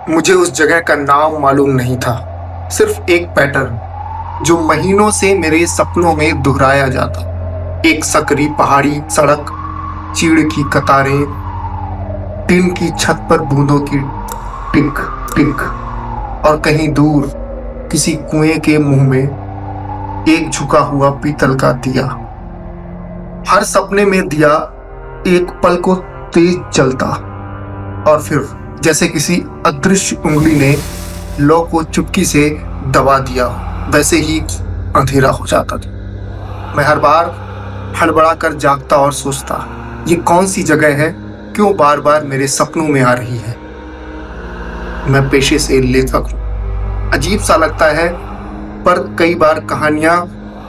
मुझे उस जगह का नाम मालूम नहीं था, सिर्फ एक पैटर्न जो महीनों से मेरे सपनों में दोहराया जाता। एक सकरी पहाड़ी सड़क, चीड़ की कतारें, टिन की छत पर बूंदों की टिक टिक, और कहीं दूर किसी कुएं के मुंह में एक झुका हुआ पीतल का दिया। हर सपने में दिया एक पल को तेज चलता और फिर जैसे किसी अदृश्य उंगली ने लौ को चुपकी से दबा दिया, वैसे ही अंधेरा हो जाता था। मैं हर बार हड़बड़ा कर जागता और सोचता, ये कौन सी जगह है, क्यों बार बार मेरे सपनों में आ रही है। मैं पेशे से लेखक हूँ, अजीब सा लगता है, पर कई बार कहानियां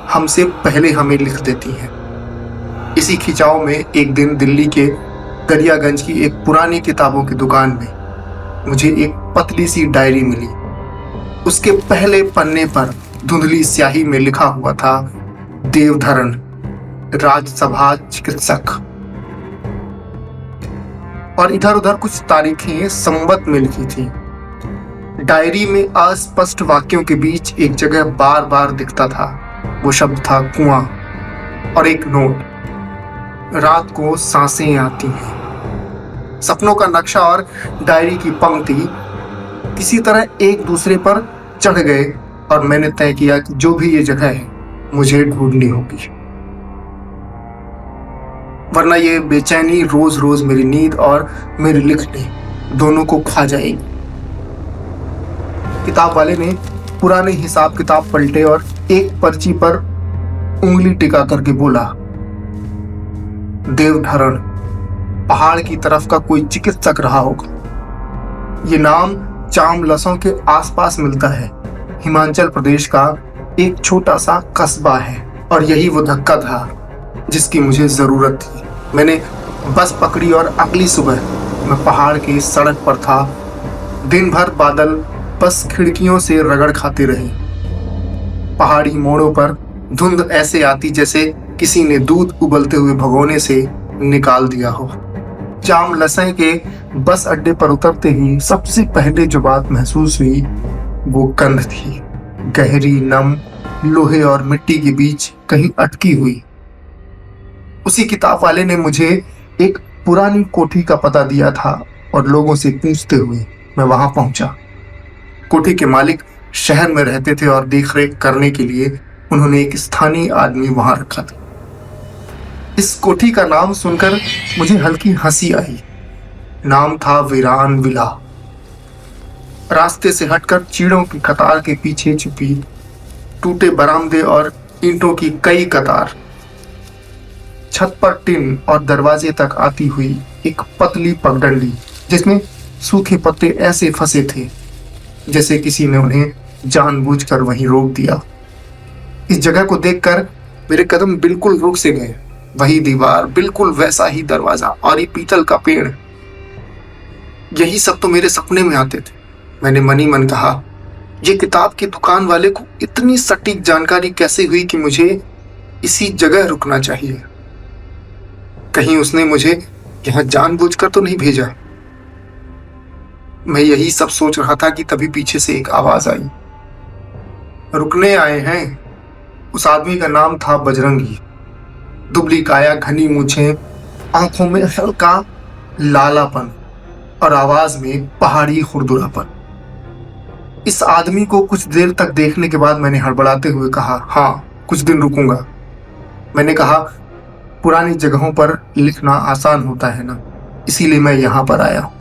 हमसे पहले हमें लिख देती हैं। इसी खिंचाव में एक दिन दिल्ली के दरियागंज की एक पुरानी किताबों की दुकान में मुझे एक पतली सी डायरी मिली। उसके पहले पन्ने पर धुंधली स्याही में लिखा हुआ था, देवधरण, राज्यसभा चिकित्सक, और इधर उधर कुछ तारीखें संवत में लिखी थी। डायरी में अस्पष्ट वाक्यों के बीच एक जगह बार बार दिखता था। वो शब्द था कुआं, और एक नोट, रात को सांसें आती हैं। सपनों का नक्शा और डायरी की पंक्ति किसी तरह एक दूसरे पर चढ़ गए और मैंने तय किया कि जो भी ये जगह है मुझे ढूंढनी होगी, वरना ये बेचैनी रोज रोज मेरी नींद और मेरी लिखनी दोनों को खा जाएगी। किताब वाले ने पुराने हिसाब किताब पलटे और एक पर्ची पर उंगली टिका करके बोला, देवधरण, पहाड़ की तरफ का कोई चिकित्सक रहा होगा। ये नाम चामलसों के आसपास मिलता है। हिमाचल प्रदेश का एक छोटा सा कस्बा है, और यही वो धक्का था जिसकी मुझे जरूरत थी। मैंने बस पकड़ी और अगली सुबह मैं पहाड़ की सड़क पर था। दिन भर बादल बस खिड़कियों से रगड़ खाते रहे। पहाड़ी मोड़ों पर धुंध ऐसे आती जैसे किसी ने दूध उबलते हुए भगोने से निकाल दिया हो। चामलसें के बस अड्डे पर उतरते ही सबसे पहले जो बात महसूस हुई वो गंध थी, गहरी, नम, लोहे और मिट्टी के बीच कहीं अटकी हुई। उसी किताब वाले ने मुझे एक पुरानी कोठी का पता दिया था और लोगों से पूछते हुए मैं वहां पहुंचा। कोठी के मालिक शहर में रहते थे और देखरेख करने के लिए उन्होंने एक स्थानीय आदमी वहां रखा था। इस कोठी का नाम सुनकर मुझे हल्की हंसी आई। नाम था वीरान विला। रास्ते से हटकर चीड़ों की कतार के पीछे छुपी टूटे बरामदे और ईंटों की कई कतार, छत पर टिन और दरवाजे तक आती हुई एक पतली पगडंडी जिसमें सूखे पत्ते ऐसे फंसे थे जैसे किसी ने उन्हें जानबूझकर वहीं रोक दिया। इस जगह को देखकर मेरे कदम बिल्कुल रुक से गए। वही दीवार, बिल्कुल वैसा ही दरवाजा और ये पीतल का पेड़, यही सब तो मेरे सपने में आते थे। मैंने मनी मन कहा, ये किताब की दुकान वाले को इतनी सटीक जानकारी कैसे हुई कि मुझे इसी जगह रुकना चाहिए। कहीं उसने मुझे यहाँ जानबूझकर तो नहीं भेजा। मैं यही सब सोच रहा था कि तभी पीछे से एक आवाज आई, रुकने आए हैं। उस आदमी का नाम था बजरंगी। दुबली काया, घनी मूछें, आंखों में हल्का लालापन और आवाज में पहाड़ी खुरदुरापन। इस आदमी को कुछ देर तक देखने के बाद मैंने हड़बड़ाते हुए कहा, हाँ, कुछ दिन रुकूंगा। मैंने कहा, पुरानी जगहों पर लिखना आसान होता है ना, इसीलिए मैं यहाँ पर आया हूँ।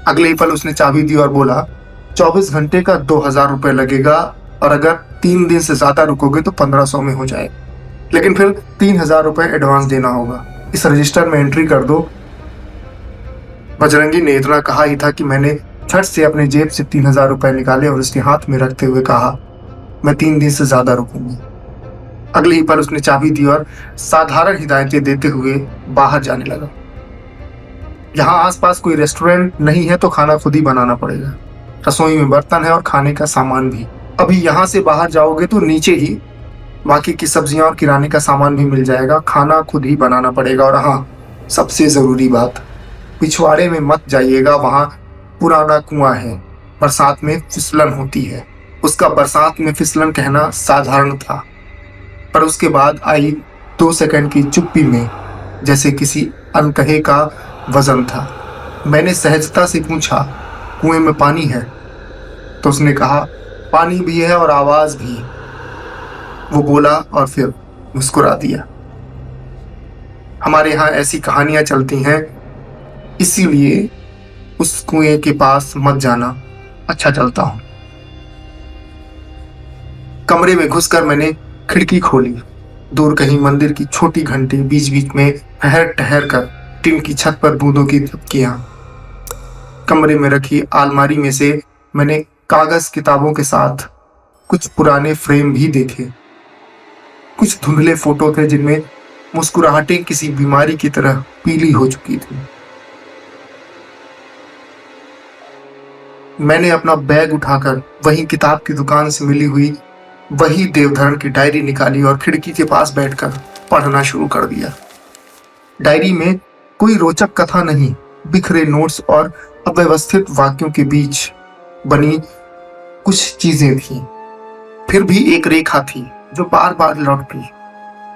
अगले ही पल उसने चाबी दी और बोला, 24 घंटे का 2000 रुपये लगेगा, और अगर 3 दिन से ज्यादा रुकोगे तो 1500 में हो जाए, लेकिन फिर 3000 रुपये एडवांस देना होगा। इस रजिस्टर में एंट्री कर दो। बजरंगी ने इतना कहा ही था कि मैंने झट से अपने जेब से 3000 रुपये निकाले और उसके हाथ में रखते हुए कहा, मैं 3 दिन से ज्यादा रुकूंगी। अगले ही पल उसने चाबी दी और साधारण हिदायतें देते हुए बाहर जाने लगा। यहाँ आसपास कोई रेस्टोरेंट नहीं है तो खाना खुद ही बनाना पड़ेगा। रसोई में बर्तन है और खाने का सामान भी। अभी यहाँ से बाहर जाओगे तो नीचे ही बाकी की सब्जियां और किराने का सामान भी मिल जाएगा। खाना खुद ही बनाना पड़ेगा। और हाँ, सबसे जरूरी बात, पिछवाड़े में मत जाइएगा, वहाँ पुराना कुआं है, बरसात में फिसलन होती है। उसका बरसात में फिसलन कहना साधारण था, पर उसके बाद आई 2 सेकंड की चुप्पी में जैसे किसी अनकहे का वजन था। मैंने सहजता से पूछा, कुएं में पानी है? तो उसने कहा, पानी भी है और आवाज भी। वो बोला और फिर मुस्कुरा दिया। हमारे यहाँ ऐसी कहानियां चलती हैं, इसीलिए उस कुएं के पास मत जाना अच्छा चलता हूं। कमरे में घुसकर मैंने खिड़की खोली। दूर कहीं मंदिर की छोटी घंटी बीच बीच में ठहर ठहर कर टिन की छत पर बूंदों की झपकियां। कमरे में रखी अलमारी में से मैंने कागज किताबों के साथ कुछ पुराने फ्रेम भी देखे। कुछ धुंधले फोटो थे जिनमें मुस्कुराहटें किसी बीमारी की तरह पीली हो चुकी थी। मैंने अपना बैग उठाकर वही किताब की दुकान से मिली हुई वही देवधरण की डायरी निकाली और खिड़की के पास बैठकर पढ़ना शुरू कर दिया। डायरी में कोई रोचक कथा नहीं, बिखरे नोट्स और अव्यवस्थित वाक्यों के बीच बनी कुछ चीजें थीं। फिर भी एक रेखा थी जो बार बार लौटती।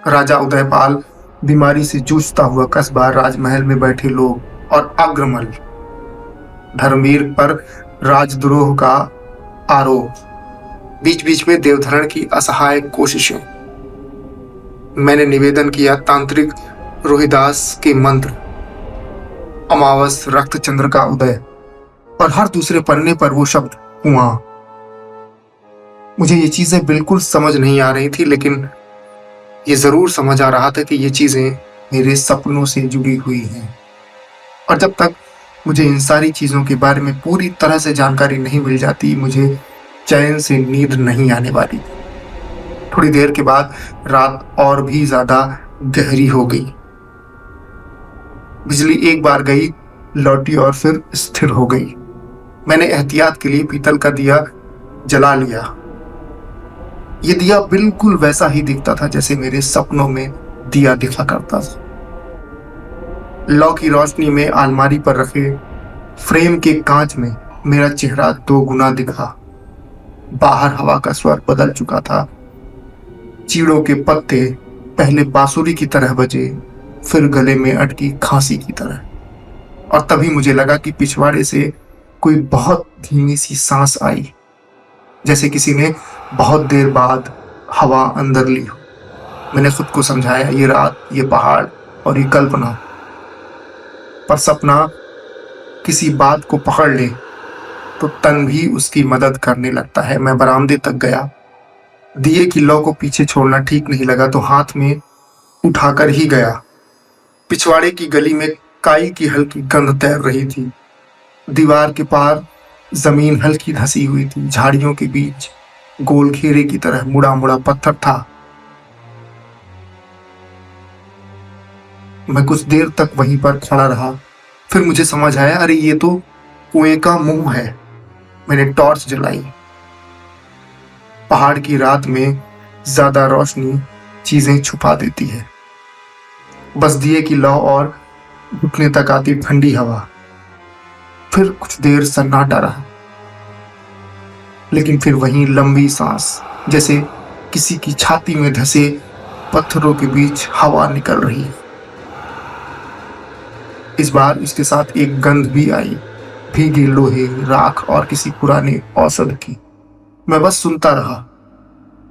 राजा उदयपाल, बीमारी से जूझता हुआ कस्बा, राजमहल में बैठे लोग और अग्रमल, धर्मवीर पर राजद्रोह का आरोप, बीच बीच में देवधरण की असहाय कोशिशें। मैंने निवेदन किया तांत्रिक रोहिदास के मंत्र, अमावस रक्तचंद्र का उदय, और हर दूसरे पन्ने पर वो शब्द कुआं। मुझे ये चीजें बिल्कुल समझ नहीं आ रही थी, लेकिन ये जरूर समझ आ रहा था कि ये चीजें मेरे सपनों से जुड़ी हुई हैं। और जब तक मुझे इन सारी चीजों के बारे में पूरी तरह से जानकारी नहीं मिल जाती, मुझे चैन से नींद नहीं आने वाली। थोड़ी देर के बाद रात और भी ज्यादा गहरी हो गई। बिजली एक बार गई, लौटी और फिर स्थिर हो गई। मैंने एहतियात के लिए पीतल का दिया जला लिया। यह दिया बिल्कुल वैसा ही दिखता था जैसे मेरे सपनों में दिया दिखा करता था। लौ की रोशनी में अलमारी पर रखे फ्रेम के कांच में मेरा चेहरा 2 गुना दिखा। बाहर हवा का स्वर बदल चुका था। चीड़ों के पत्ते पहले बांसुरी की तरह बजे, फिर गले में अटकी खांसी की तरह। और तभी मुझे लगा कि पिछवाड़े से कोई बहुत धीमी सी सांस आई, जैसे किसी ने बहुत देर बाद हवा अंदर ली हो। मैंने खुद को समझाया, ये रात, ये पहाड़ और ये कल्पना। पर सपना किसी बात को पकड़ ले तो तन भी उसकी मदद करने लगता है। मैं बरामदे तक गया। दिए की लौ को पीछे छोड़ना ठीक नहीं लगा तो हाथ में उठाकर ही गया। पिछवाड़े की गली में काई की हल्की गंध तैर रही थी। दीवार के पार जमीन हल्की धसी हुई थी। झाड़ियों के बीच गोल घेरे की तरह मुड़ा मुड़ा पत्थर था। मैं कुछ देर तक वहीं पर खड़ा रहा। फिर मुझे समझ आया, अरे ये तो कुएं का मुंह है। मैंने टॉर्च जलाई। पहाड़ की रात में ज्यादा रोशनी चीजें छुपा देती है। बस दिए की लौ और घुटने तक आती ठंडी हवा। फिर कुछ देर सन्नाटा रहा, लेकिन फिर वही लंबी सांस, जैसे किसी की छाती में धसे पत्थरों के बीच हवा निकल रही है। इस बार उसके साथ एक गंध भी आई, भीगे लोहे, राख और किसी पुराने औषध की। मैं बस सुनता रहा।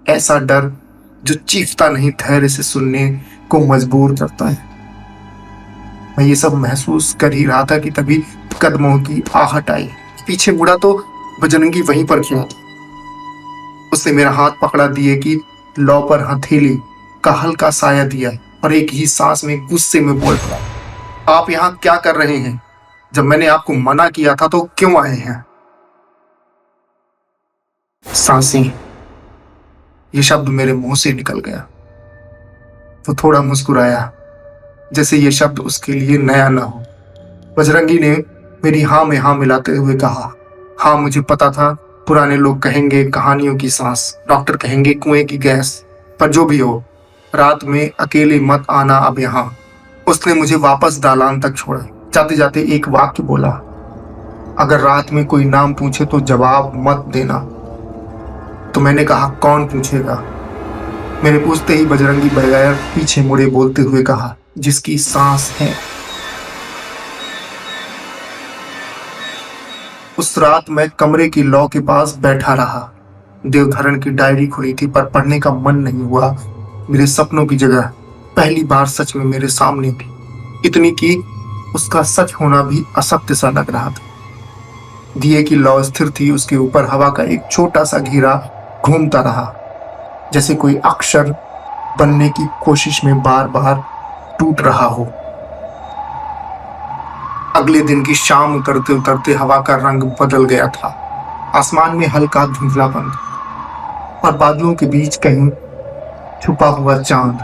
ऐसा डर जो चीखता नहीं, धैर्य से सुनने को मजबूर करता है। मैं ये सब महसूस कर ही रहा था कि तभी कदमों की आहट आई। पीछे मुड़ा तो बजरंगी वहीं पर खड़ा। उसने मेरा हाथ पकड़ा, दिए की लौ पर हथेली का हल्का साया दिया और एक ही सांस में गुस्से में बोल पड़ा, आप यहाँ क्या कर रहे हैं? जब मैंने आपको मना किया था तो क्यों आए हैं? सांसें, ये शब्द मेरे मुंह से निकल गया। वो थोड़ा मुस्कुराया, जैसे ये शब्द उसके लिए नया न हो। बजरंगी ने मेरी हाँ में हाँ मिलाते हुए कहा, हाँ मुझे पता था, पुराने लोग कहेंगे कहानियों की सांस, डॉक्टर कहेंगे कुएं की गैस, पर जो भी हो, रात में अकेले मत आना अब यहाँ। उसने मुझे वापस दालान तक छोड़ा। जाते जाते एक वाक्य बोला, अगर रात में कोई नाम पूछे तो जवाब मत देना। तो मैंने कहा, कौन पूछेगा? मेरे पूछते ही बजरंगी बगैर पीछे मुड़े बोलते हुए कहा, जिसकी सांस है। उस रात मैं कमरे की लौ के पास बैठा रहा। देवधरण की डायरी खुली थी पर पढ़ने का मन नहीं हुआ। मेरे सपनों की जगह पहली बार सच में मेरे सामने थी, इतनी कि उसका सच होना भी असत्य सा लग रहा था। दिए की लौ स्थिर थी, उसके ऊपर हवा का एक छोटा सा घेरा घूमता रहा, जैसे कोई अक्षर बनने की कोशिश में बार बार टूट रहा हो। अगले दिन की शाम उतरते उतरते हवा का रंग बदल गया था। आसमान में हल्का धुंधलापन और बादलों के बीच कहीं छुपा हुआ चांद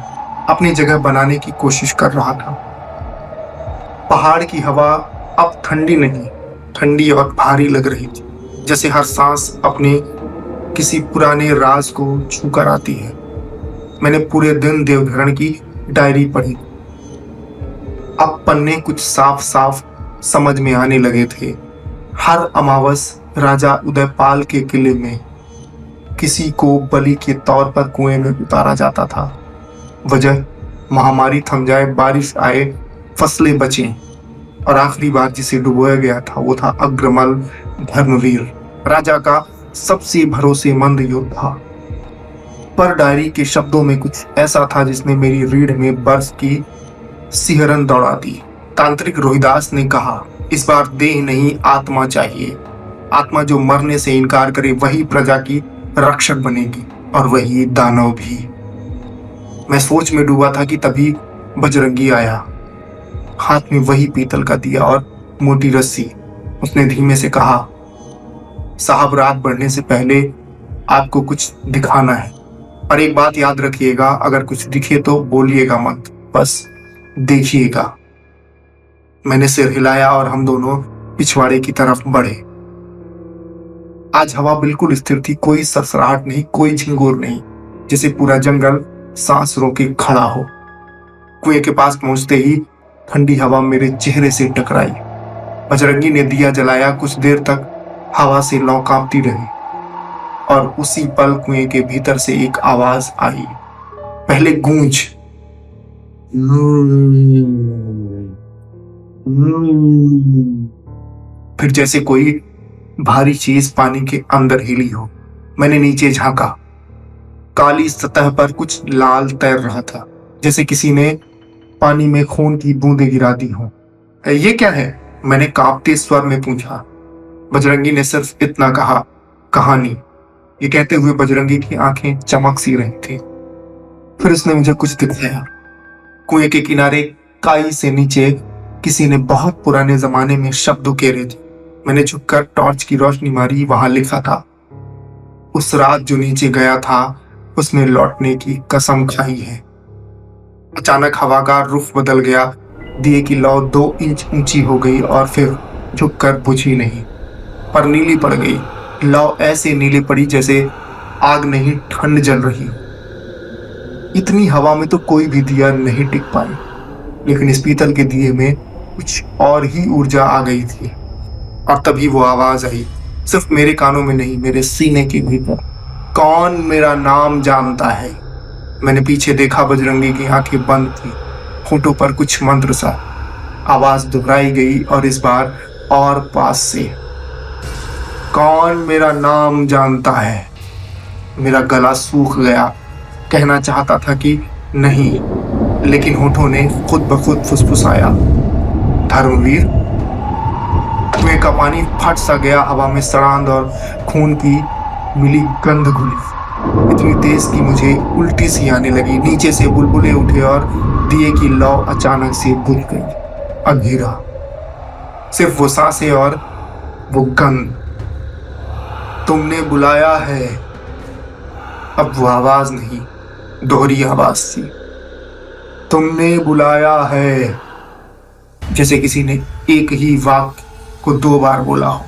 अपनी जगह बनाने की कोशिश कर रहा था। पहाड़ की हवा अब ठंडी नहीं, ठंडी और भारी लग रही थी, जैसे हर सांस अपने किसी पुराने राज को छूकर आती है। मैंने पूरे दिन देवधरण की डायरी पढ़ी। अब पन्ने कुछ साफ साफ समझ में आने लगे थे। हर अमावस राजा उदयपाल के किले में किसी को बलि के तौर पर कुएं में उतारा जाता था। वजह महामारी थम जाए, बारिश आए, फसलें बचें, और आखिरी बार जिसे डुबोया गया था वो था अग्रमल धर्मवीर, राजा का सबसे भरोसेमंद योद्धा। पर डायरी के शब्दों में कुछ ऐसा था जिसने मेरी रीढ़ में बर्फ की सिहरन दौड़ा दी। तांत्रिक रोहिदास ने कहा, इस बार देह नहीं आत्मा चाहिए। आत्मा जो मरने से इनकार करे वही प्रजा की रक्षक बनेगी, और वही दानव भी। मैं सोच में डूबा था कि तभी बजरंगी आया, हाथ में वही पीतल का दिया और मोटी रस्सी। उसने धीमे से कहा, साहब रात बढ़ने से पहले आपको कुछ दिखाना है, और एक बात याद रखिएगा, अगर कुछ दिखे तो बोलिएगा मत, बस देखिएगा। मैंने सिर हिलाया और हम दोनों पिछवाड़े की तरफ बढ़े। आज हवा बिल्कुल स्थिर थी, कोई सरसराहट नहीं, कोई झिंगुर नहीं, जैसे पूरा जंगल सांस रोके खड़ा हो। कुएं के पास पहुंचते ही ठंडी हवा मेरे चेहरे से टकराई। बजरंगी ने दिया जलाया। कुछ देर तक हवा से लौ कांपती रही, और उसी पल कुएं के भीतर से एक आवाज आई। पहले गूंज, फिर जैसे कोई भारी चीज पानी के अंदर हिली हो। मैंने नीचे झांका। काली सतह पर कुछ लाल तैर रहा था, जैसे किसी ने पानी में खून की बूंदें गिरा दी हो। ये क्या है? मैंने कांपते स्वर में पूछा। बजरंगी ने सिर्फ इतना कहा, कहानी। ये कहते हुए बजरंगी की आंखें चमक सी रही थी। फिर उसने मुझे कुछ दिखाया। कुएं के किनारे काई से नीचे किसी ने बहुत पुराने जमाने में शब्द उकेरे थे। मैंने झुककर टॉर्च की रोशनी मारी। वहां लिखा था, उस रात जो नीचे गया था उसने लौटने की कसम खाई है। अचानक हवा का रुख बदल गया। दिए की लौ 2 इंच ऊंची हो गई और फिर झुककर बुझी नहीं, पर नीली पड़ गई। लौ ऐसे नीली पड़ी जैसे आग नहीं, ठंड जल रही। इतनी हवा में तो कोई भी दिया नहीं टिक पाई, लेकिन इस पीतल के दिए में कुछ और ही ऊर्जा आ गई थी। और तभी वो आवाज आई, सिर्फ मेरे कानों में नहीं, मेरे सीने के भीतर। कौन मेरा नाम जानता है? मैंने पीछे देखा। बजरंगी की आंखें बंद थी, होठों पर कुछ मंत्र सा। आवाज दोहराई गई और इस बार और पास से, कौन मेरा नाम जानता है? मेरा गला सूख गया। कहना चाहता था कि नहीं, लेकिन होठों ने खुद ब खुद फुसफुसाया, धर्मवीर। कुएं का पानी फट सा गया। हवा में सड़ांध और खून की मिली गंध घुली, इतनी तेज कि मुझे उल्टी सी आने लगी। नीचे से बुलबुले उठे और दिए की लौ अचानक से बुझ गई। अंधेरा, सिर्फ वो सांसें और वो गंध। तुमने बुलाया है। अब वो आवाज नहीं, दोहरी आवाज थी, तुमने बुलाया है। जैसे किसी ने एक ही वाक्य को 2 बार बोला हो,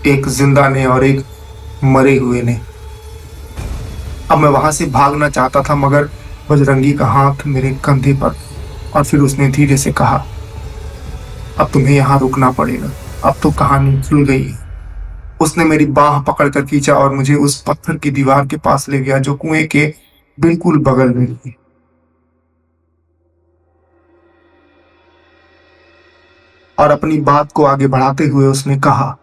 एक जिंदा ने और एक मरे हुए ने। अब मैं वहां से भागना चाहता था, मगर बजरंगी का हाथ मेरे कंधे पर, और फिर उसने धीरे से कहा, अब तुम्हें यहां रुकना पड़ेगा। अब तो कहानी खुल गई। उसने मेरी बाह पकड़कर खींचा और मुझे उस पत्थर की दीवार के पास ले गया जो कुएं के बिल्कुल बगल में थी। और अपनी बात को आगे बढ़ाते हुए उसने कहा,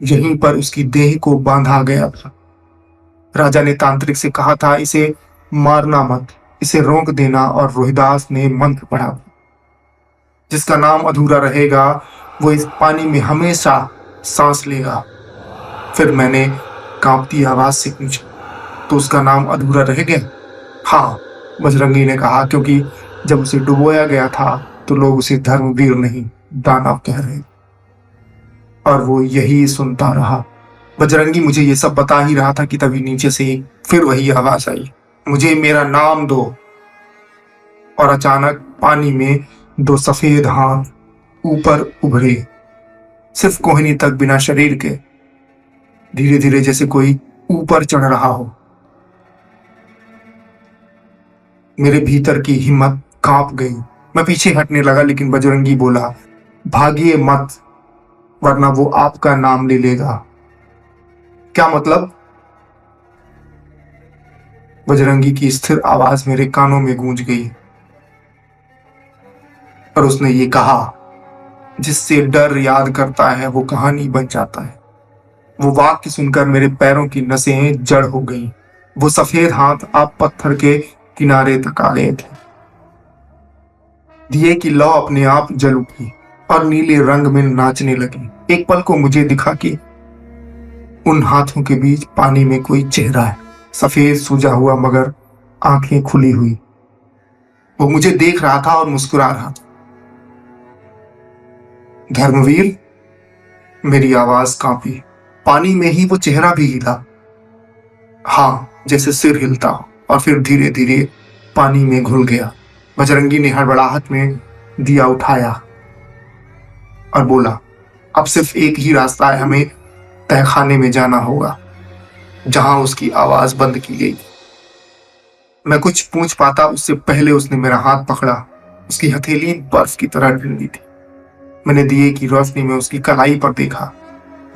यहीं पर उसकी देह को बांधा गया था। राजा ने तांत्रिक से कहा था, इसे मारना मत, इसे रोक देना, और रोहिदास ने मंत्र पढ़ा, जिसका नाम अधूरा रहेगा वो इस पानी में हमेशा सांस लेगा। फिर मैंने कांपती आवाज से पूछा, तो उसका नाम अधूरा रह गया? हाँ, बजरंगी ने कहा, क्योंकि जब उसे डुबोया गया था तो लोग उसे धर्मवीर नहीं दानव कह रहे, और वो यही सुनता रहा। बजरंगी मुझे ये सब बता ही रहा था कि तभी नीचे से फिर वही आवाज आई, मुझे मेरा नाम दो। और अचानक पानी में दो सफेद हाथ ऊपर उभरे, सिर्फ कोहनी तक, बिना शरीर के, धीरे धीरे, जैसे कोई ऊपर चढ़ रहा हो। मेरे भीतर की हिम्मत कांप गई। मैं पीछे हटने लगा, लेकिन बजरंगी बोला, भागिए मत, वरना वो आपका नाम ले लेगा। क्या मतलब? बजरंगी की स्थिर आवाज मेरे कानों में गूंज गई और उसने ये कहा, जिससे डर याद करता है वो कहानी बन जाता है। वो वाक्य सुनकर मेरे पैरों की नसें जड़ हो गईं। वो सफेद हाथ अब पत्थर के किनारे तक आ गए थे। दिए की लौ अपने आप जल उठी और नीले रंग में नाचने लगी। एक पल को मुझे दिखा कि उन हाथों के बीच पानी में कोई चेहरा है, सफेद सूजा हुआ मगर आंखें खुली हुई। वो मुझे देख रहा था और मुस्कुरा रहा था। धर्मवीर, मेरी आवाज कांपी। पानी में ही वो चेहरा भी हिला, हाँ, जैसे सिर हिलता हो, और फिर धीरे धीरे पानी में घुल गया। बजरंगी ने हड़बड़ाहट में दिया उठाया और बोला, अब सिर्फ एक ही रास्ता है, हमें तहखाने में जाना होगा। जहां उसकी आवाज बंद की गई। मैं कुछ पूछ पाता उससे पहले उसने मेरा हाथ पकड़ा। उसकी हथेली बर्फ की तरह ठंडी थी। मैंने दिए की रोशनी में उसकी कलाई पर देखा।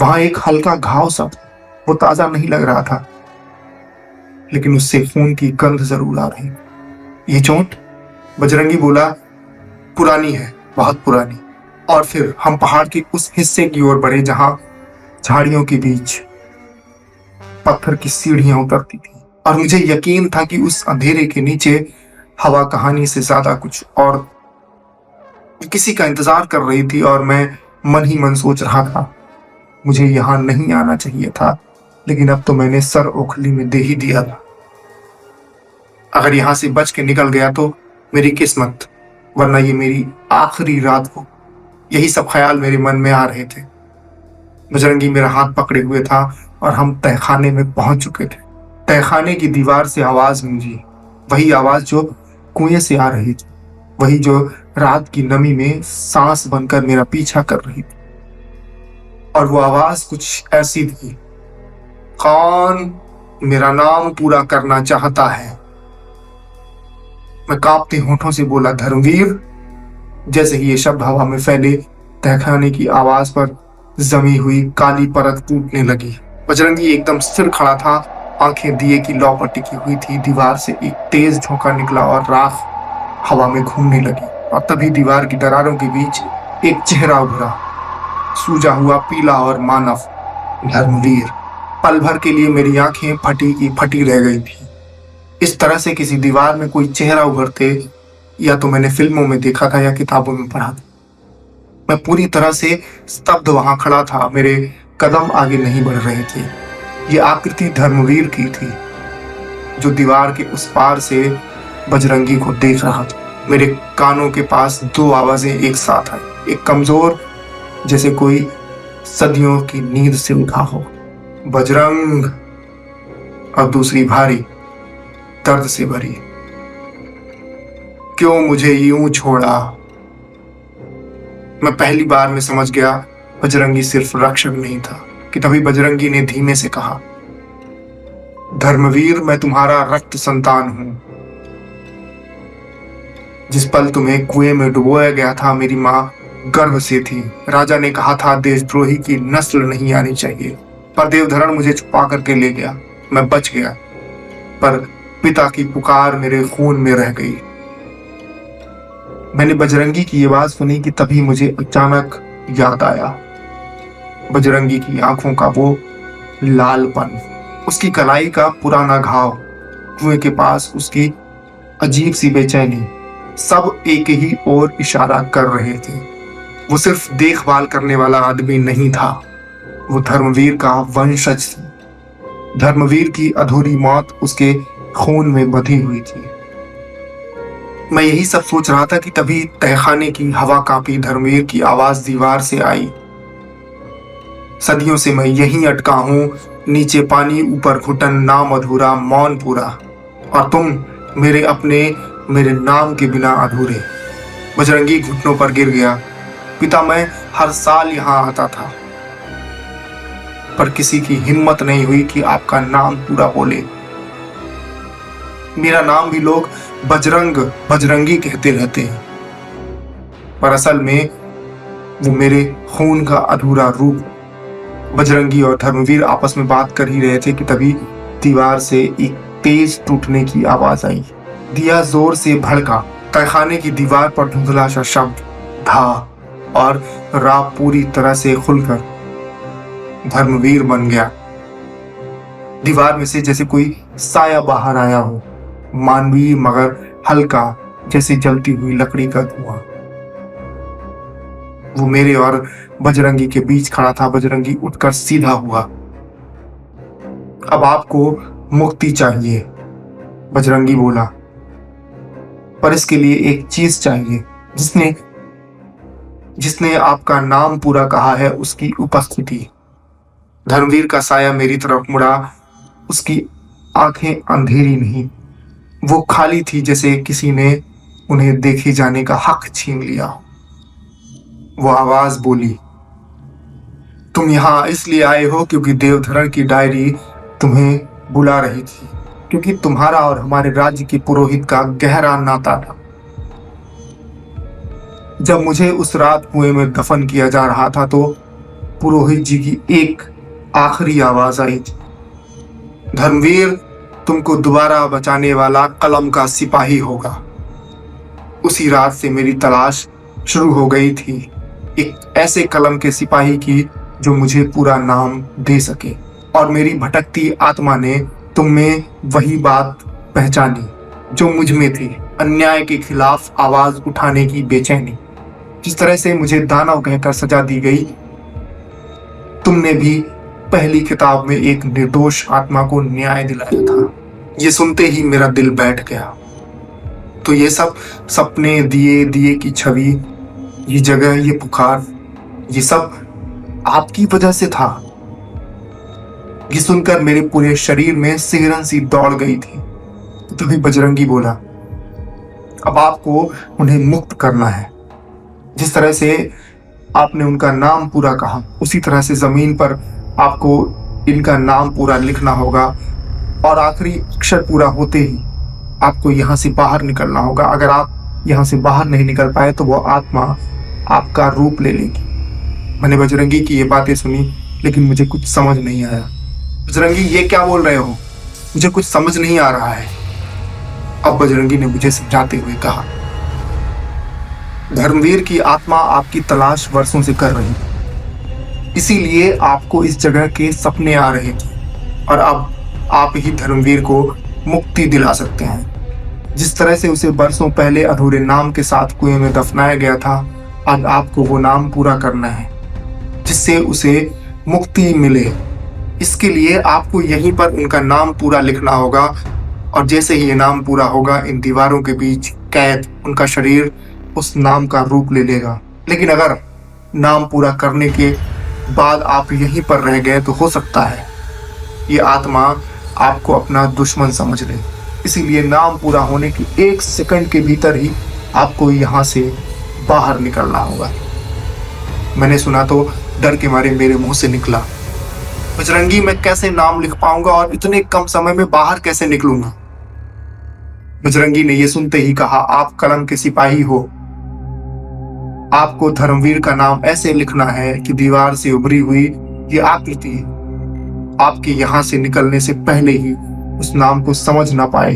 वहां एक हल्का घाव सा था। वो ताजा नहीं लग रहा था, लेकिन उससे खून की गंध जरूर आ रही। ये चोट? बजरंगी बोला, पुरानी है, बहुत पुरानी। और फिर हम पहाड़ के उस हिस्से की ओर बढ़े जहां झाड़ियों के बीच पत्थर की सीढ़ियां उतरती थी, और मुझे यकीन था कि उस अंधेरे के नीचे हवा कहानी से ज्यादा कुछ और किसी का इंतजार कर रही थी। और मैं मन ही मन सोच रहा था, मुझे यहां नहीं आना चाहिए था, लेकिन अब तो मैंने सर ओखली में दे ही दिया था। अगर यहां से बच के निकल गया तो मेरी किस्मत, वरना ये मेरी आखिरी रात हो। यही सब ख्याल मेरे मन में आ रहे थे। बजरंगी मेरा हाथ पकड़े हुए था और हम तहखाने में पहुंच चुके थे। तहखाने की दीवार से आवाज गूंजी, वही आवाज जो कुएं से आ रही थी, वही जो रात की नमी में सांस बनकर मेरा पीछा कर रही थी। और वो आवाज कुछ ऐसी थी, कौन मेरा नाम पूरा करना चाहता है? मैं कांपते होठों से बोला, धर्मवीर। जैसे ही ये शब्द हवा में फैले, तहखाने की आवाज पर जमी हुई काली परत टूटने लगी। बजरंगी एकदम स्थिर खड़ा था, आंखें दिए की लौ पर टिकी हुई थी। दीवार से एक तेज झोंका निकला और राख हवा में घूमने लगी, और तभी दीवार की दरारों के बीच एक चेहरा उभरा, सूजा हुआ, पीला और मानव। धर्मवीर। पल भर के लिए मेरी आंखें फटी की फटी रह गई थी। इस तरह से किसी दीवार में कोई चेहरा उभरते या तो मैंने फिल्मों में देखा था या किताबों में पढ़ा था। मैं पूरी तरह से स्तब्ध वहां खड़ा था। मेरे कदम आगे नहीं बढ़ रहे थे। ये आकृति धर्मवीर की थी, जो दीवार के उस पार से बजरंगी को देख रहा था। मेरे कानों के पास दो आवाजें एक साथ आई, एक कमजोर जैसे कोई सदियों की नींद से उठा हो, बजरंग, और दूसरी भारी, दर्द से भरी, क्यों मुझे यूं छोड़ा? मैं पहली बार में समझ गया बजरंगी सिर्फ रक्षक नहीं था। कि तभी बजरंगी ने धीमे से कहा, धर्मवीर, मैं तुम्हारा रक्त संतान हूं। जिस पल तुम्हें कुएं में डुबोया गया था, मेरी मां गर्व से थी। राजा ने कहा था देशद्रोही की नस्ल नहीं आनी चाहिए, पर देवधरण मुझे छुपा करके ले गया। मैं बच गया, पर पिता की पुकार मेरे खून में रह गई। मैंने बजरंगी की आवाज सुनी कि तभी मुझे अचानक याद आया, बजरंगी की आंखों का वो लालपन, उसकी कलाई का पुराना घाव, कुएं के पास उसकी अजीब सी बेचैनी, सब एक ही ओर इशारा कर रहे थे। वो सिर्फ देखभाल करने वाला आदमी नहीं था, वो धर्मवीर का वंशज थी। धर्मवीर की अधूरी मौत उसके खून में बधी हुई थी। मैं यही सब सोच रहा था कि तभी तहखाने की हवा कांपी। धर्मवीर की आवाज दीवार से आई, सदियों से मैं यहीं अटका हूं, नीचे पानी ऊपर घुटन, नाम अधूरा मौन पूरा, और तुम मेरे अपने, मेरे नाम के बिना अधूरे। बजरंगी घुटनों पर गिर गया। पिता, मैं हर साल यहाँ आता था, पर किसी की हिम्मत नहीं हुई कि आपका नाम पूरा बोले। मेरा नाम भी लोग बजरंग, बजरंगी कहते रहते हैं, पर असल में वो मेरे खून का अधूरा रूप। बजरंगी और धर्मवीर आपस में बात कर ही रहे थे कि तभी दीवार से एक तेज टूटने की आवाज आई। दिया जोर से भड़का। तहखाने की दीवार पर धुंधला सा शब्द था और रात पूरी तरह से खुलकर धर्मवीर बन गया। दीवार में से जैसे कोई साया बाहर आया हो, मानवीय मगर हल्का, जैसे जलती हुई लकड़ी का धुआं। वो मेरे और बजरंगी के बीच खड़ा था। बजरंगी उठकर सीधा हुआ। अब आपको मुक्ति चाहिए, बजरंगी बोला, पर इसके लिए एक चीज चाहिए, जिसने आपका नाम पूरा कहा है उसकी उपस्थिति। धर्मवीर का साया मेरी तरफ मुड़ा। उसकी आंखें अंधेरी नहीं, वो खाली थी, जैसे किसी ने उन्हें देखे जाने का हक छीन लिया। वो आवाज बोली, तुम यहां इसलिए आए हो क्योंकि देवधरण की डायरी तुम्हें बुला रही थी, क्योंकि तुम्हारा और हमारे राज्य के पुरोहित का गहरा नाता था। जब मुझे उस रात कुएं में दफन किया जा रहा था तो पुरोहित जी की एक आखिरी आवाज आई थी, धर्मवीर तुमको दोबारा बचाने वाला कलम का सिपाही होगा। उसी रात से मेरी तलाश शुरू हो गई थी, एक ऐसे कलम के सिपाही की जो मुझे पूरा नाम दे सके। और मेरी भटकती आत्मा ने तुम में वही बात पहचानी जो मुझ में थी, अन्याय के खिलाफ आवाज उठाने की बेचैनी। जिस तरह से मुझे दानव कहकर सजा दी गई, तुमने भी पहली किताब में एक निर्दोष आत्मा को न्याय दिलाया था। ये सुनते ही मेरा दिल बैठ गया। तो ये सब सपने, दिए की छवि, ये जगह, ये पुकार, ये सब आपकी वजह से था। ये सुनकर मेरे पूरे शरीर में सिहरन सी दौड़ गई थी। तभी बजरंगी बोला, अब आपको उन्हें मुक्त करना है। जिस तरह से आपने उनका नाम पूरा कहा, उसी तरह से जमीन पर आपको इनका नाम पूरा लिखना होगा, और आखिरी अक्षर पूरा होते ही आपको यहाँ से बाहर निकलना होगा। अगर आप यहाँ से बाहर नहीं निकल पाए तो वो आत्मा आपका रूप ले लेगी। मैंने बजरंगी की ये बातें सुनी, लेकिन मुझे कुछ समझ नहीं आया। बजरंगी, ये क्या बोल रहे हो? मुझे कुछ समझ नहीं आ रहा है। अब बजरंगी ने मुझे समझाते हुए कहा, धर्मवीर की आत्मा आपकी तलाश वर्षों से कर रही थी, इसीलिए आपको इस जगह के सपने आ रहे थे, और अब आप ही धर्मवीर को मुक्ति दिला सकते हैं। जिस तरह से उसे बरसों पहले अधूरे नाम के साथ कुएं में दफनाया गया था, आज आपको वो नाम पूरा करना है जिससे उसे मुक्ति मिले। इसके लिए आपको यहीं पर उनका नाम पूरा लिखना होगा, और जैसे ही ये नाम पूरा होगा, इन दीवारों के बीच कैद उनका शरीर उस नाम का रूप ले लेगा। लेकिन अगर नाम पूरा करने के बाद आप यहीं पर रह गए तो हो सकता है ये आत्मा आपको अपना दुश्मन समझ ले। इसीलिए नाम पूरा होने की 1 सेकंड के भीतर ही आपको यहाँ से बाहर निकलना होगा। मैंने सुना तो डर के मारे मेरे मुंह से निकला, बजरंगी, मैं कैसे नाम लिख पाऊंगा और इतने कम समय में बाहर कैसे निकलूंगा? बजरंगी ने यह सुनते ही कहा, आप कलम के सिपाही हो, आपको धर्मवीर का नाम ऐसे लिखना है कि दीवार से उभरी हुई ये आकृति आपके यहां से निकलने से पहले ही उस नाम को समझ ना पाए,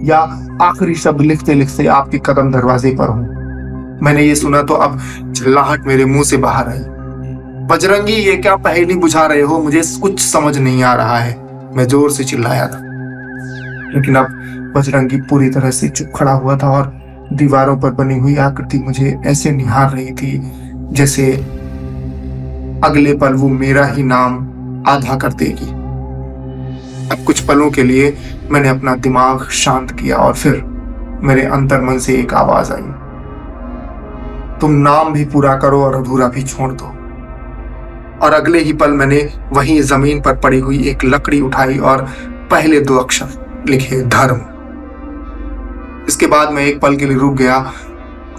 या आखिरी शब्द लिखते लिखते आपके कदम दरवाजे पर हो। मैंने ये सुना तो अब चिल्लाहट मेरे मुंह से बाहर आई। बजरंगी, ये क्या पहेली बुझा रहे हो? मुझे कुछ समझ नहीं आ रहा है, मैं जोर से चिल्लाया था। लेकिन अब बजरंगी पूरी तरह से चुप खड़ा हुआ था और दीवारों पर बनी हुई आकृति मुझे ऐसे निहार रही थी जैसे अगले पल वो मेरा ही नाम आधा कर देगी। अब कुछ पलों के लिए मैंने अपना दिमाग शांत किया और फिर मेरे अंतर्मन से एक आवाज आई, तुम नाम भी पूरा करो और अधूरा भी छोड़ दो। और अगले ही पल मैंने वहीं जमीन पर पड़ी हुई एक लकड़ी उठाई और पहले 2 अक्षर लिखे, धर्म। इसके बाद मैं एक पल के लिए रुक गया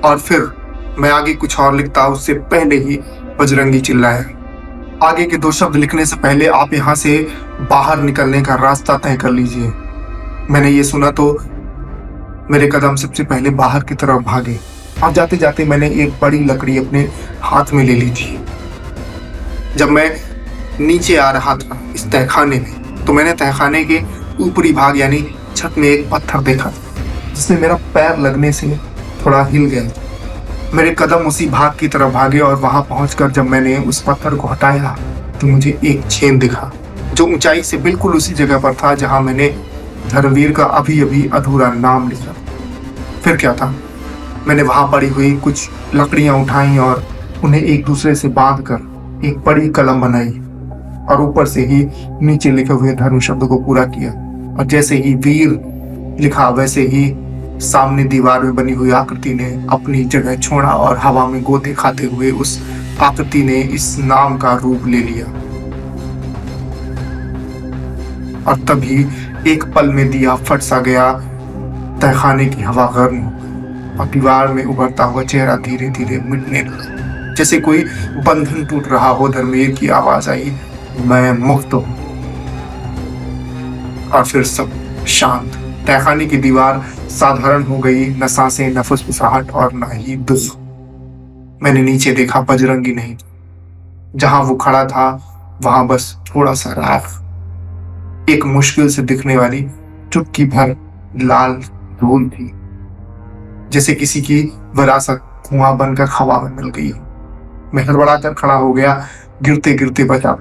और फिर मैं आगे कुछ और लिखता उससे पहले ही बजरंगी चिल्लाया, आगे के 2 शब्द लिखने से पहले आप यहाँ से बाहर निकलने का रास्ता तय कर लीजिए। मैंने ये सुना तो मेरे कदम सबसे पहले बाहर की तरफ भागे और जाते जाते मैंने एक बड़ी लकड़ी अपने हाथ में ले ली थी। जब मैं नीचे आ रहा था इस तहखाने में, तो मैंने तहखाने के ऊपरी भाग यानी छत में एक पत्थर देखा जिसमें मेरा पैर लगने से थोड़ा हिल गया। मेरे कदम उसी भाग की तरफ भागे और वहां पहुंचकर जब मैंने उस पत्थर को हटाया तो मुझे एक छेद दिखा जो ऊंचाई से बिल्कुल उसी जगह पर था जहां मैंने धर्मवीर का अभी अभी अधूरा नाम लिखा। फिर क्या था, मैंने वहां पड़ी हुई कुछ लकड़ियां उठाई और उन्हें एक दूसरे से बांध कर एक बड़ी कलम बनाई और ऊपर से ही नीचे लिखे हुए धर्म शब्द को पूरा किया। और जैसे ही वीर लिखा वैसे ही सामने दीवार में बनी हुई आकृति ने अपनी जगह छोड़ा और हवा में गोते खाते हुए उस आकृति ने इस नाम का रूप ले लिया। और तभी एक पल में दिया फट सा गया, तहखाने की हवा गर्म और दीवार में उभरता हुआ चेहरा धीरे धीरे मिटने लगा, जैसे कोई बंधन टूट रहा हो। धर्मवीर की आवाज आई, मैं मुक्त हूं। और फिर सब शांत। तहखाने की दीवार साधारण हो गई, न सांसें, न फुसफुसाहट और न ही दुख। मैंने नीचे देखा, बजरंगी नहीं। जहां वो खड़ा था वहां बस थोड़ा सा राख, एक मुश्किल से दिखने वाली चुटकी भर लाल धूल थी, जैसे किसी की विरासत धुआं बनकर हवा में मिल गई। मैं हड़बड़ाकर खड़ा हो गया, गिरते गिरते बचा।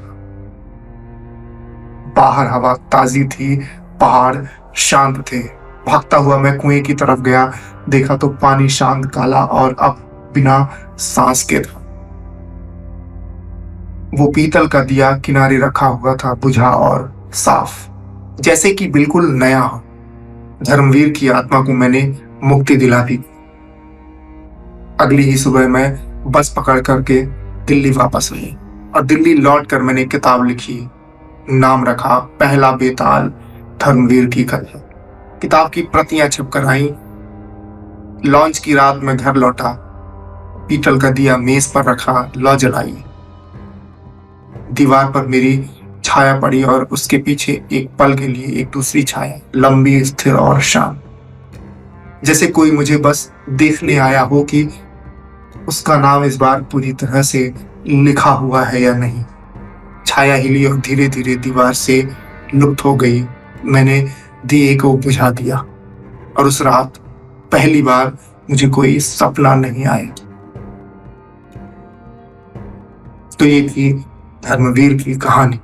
बाहर हवा ताजी थी, पहाड़ शांत थे। भागता हुआ मैं कुएं की तरफ गया, देखा तो पानी शांत, काला और अब बिना सांस के था। वो पीतल का दिया किनारे रखा हुआ था, बुझा और साफ, जैसे कि बिल्कुल नया हो। धर्मवीर की आत्मा को मैंने मुक्ति दिला दी। अगली ही सुबह मैं बस पकड़ करके दिल्ली वापस आई और दिल्ली लौटकर मैंने किताब लिखी, नाम रखा पहला बेताल, धर्मवीर की कथा। किताब की प्रतियां छपकर आई। लॉन्च की रात में घर लौटा, पीतल का दिया मेज पर रखा, लौ जलाई। दीवार पर मेरी छाया पड़ी और उसके पीछे एक पल के लिए एक दूसरी छाया, लंबी, स्थिर और शांत, जैसे कोई मुझे बस देखने आया हो कि उसका नाम इस बार पूरी तरह से लिखा हुआ है या नहीं। छाया हिली और धीरे धीरे दीवार से लुप्त हो गई। मैंने दिए को बुझा दिया और उस रात पहली बार मुझे कोई सपना नहीं आया। तो ये थी धर्मवीर की कहानी।